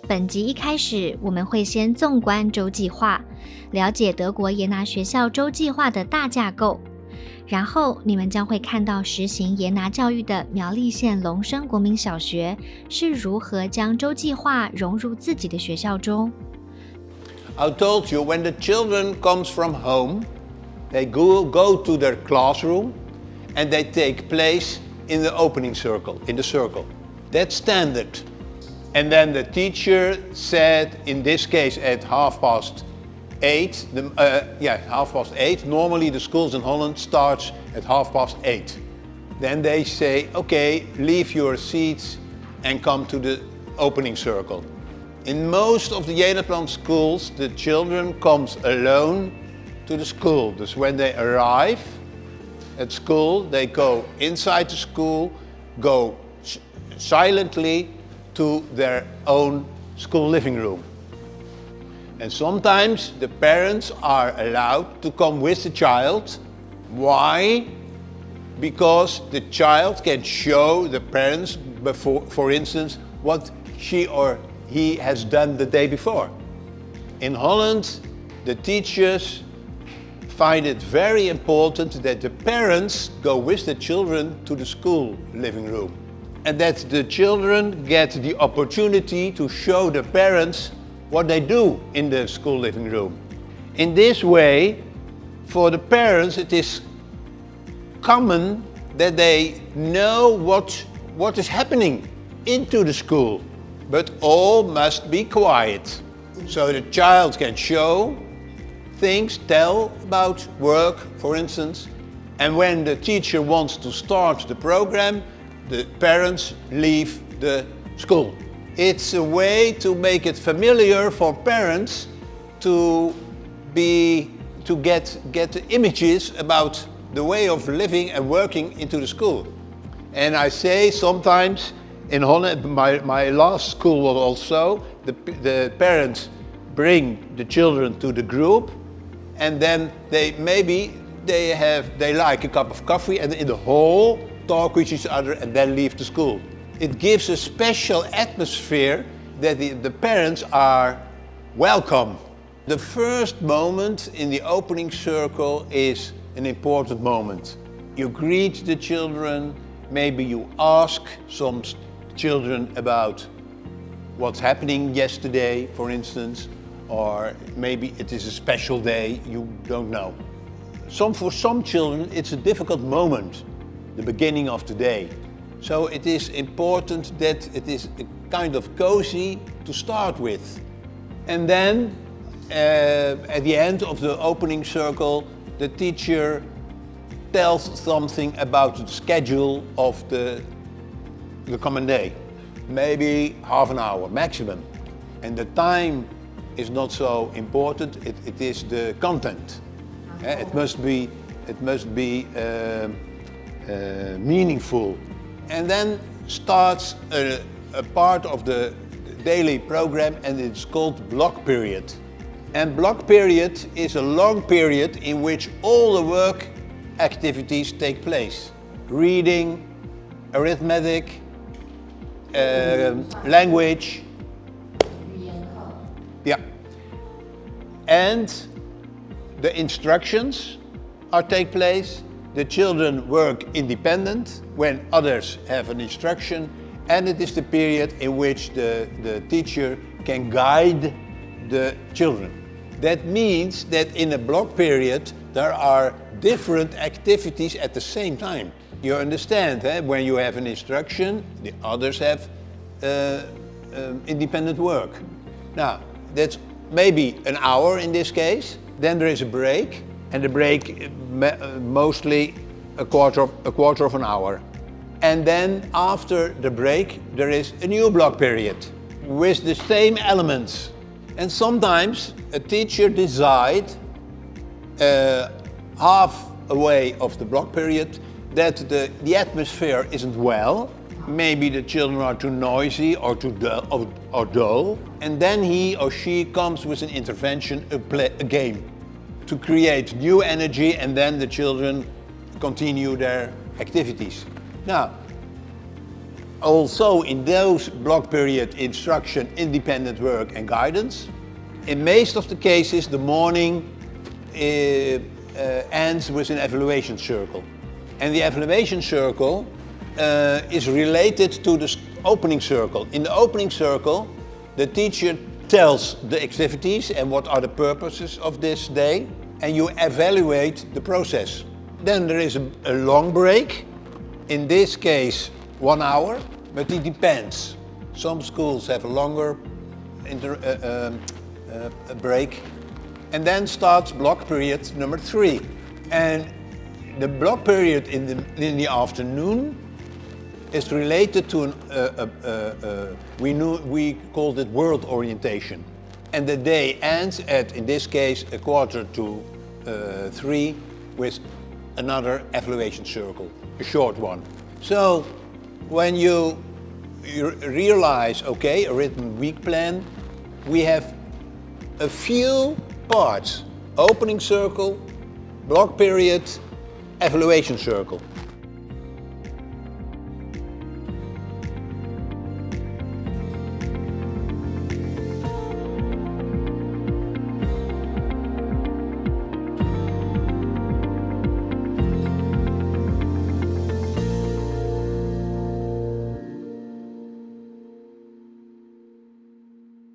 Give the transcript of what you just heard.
本集一开始，我们会先纵观周计划，了解德国耶拿学校周计划的大架构，然后你们将会看到实行耶拿教育的苗栗县龙生国民小学是如何将周计划融入自己的学校中。I told you when the children comes from home, they go to their classroom and they take place in the opening circle, in the circle. That's standard. And then the teacher said, in this case at 8:30, 8:30. Normally the schools in Holland starts at 8:30. Then they say, okay, leave your seats and come to the opening circle. In most of the Jenaplan schools, the children comes alone to the school. Thus when they arrive at school, they go inside the school, go silently to their own school living room. And sometimes the parents are allowed to come with the child. Why? Because the child can show the parents, before, for instance, what she or he has done the day before. In Holland, the teachers find it very important that the parents go with the children to the school living room, and that the children get the opportunity to show the parents what they do in the school living room. In this way, for the parents, it is common that they know what is happening into the school, but all must be quiet. So the child can show things, tell about work, for instance, and when the teacher wants to start the program, the parents leave the school. It's a way to make it familiar for parents to get images about the way of living and working into the school. And I say sometimes in Holland, my last school was also, the parents bring the children to the group, and then they like a cup of coffee and in the hall talk with each other and then leave the school. It gives a special atmosphere that the parents are welcome. The first moment in the opening circle is an important moment. You greet the children, maybe you ask some children about what's happening yesterday, for instance, or maybe it is a special day, you don't know. For some children, it's a difficult moment, the beginning of the day. So it is important that it is a kind of cozy to start with. And then at the end of the opening circle, the teacher tells something about the schedule of the common day. Maybe half an hour maximum. And the time is not so important, it is the content. It must be meaningful. And then starts a part of the daily program, and it's called block period. And block period is a long period in which all the work activities take place. Reading, arithmetic, language. Yeah. And the instructions take place. The children work independent when others have an instruction, and it is the period in which the teacher can guide the children. That means that in a block period there are different activities at the same time. You understand, when you have an instruction, the others have independent work. Now, that's maybe an hour in this case, then there is a break, and the break mostly a quarter of an hour. And then after the break, there is a new block period with the same elements. And sometimes a teacher decides halfway of the block period that the atmosphere isn't well. Maybe the children are too noisy or too dull. And then he or she comes with an intervention, a game, to create new energy, and then the children continue their activities. Now, Also in those block period, instruction, independent work and guidance. In most of the cases, the morning ends with an evaluation circle. And the evaluation circle is related to the opening circle. In the opening circle, the teacher tells the activities and what are the purposes of this day, and you evaluate the process. Then there is a long break, in this case 1 hour, but it depends. Some schools have a longer break, and then starts block period number 3. And the block period in the afternoon is related to we called it world orientation, and the day ends at, in this case, 2:45 with another evaluation circle, a short one. So when you realize, okay, a written week plan, we have a few parts: opening circle, block period, evaluation circle.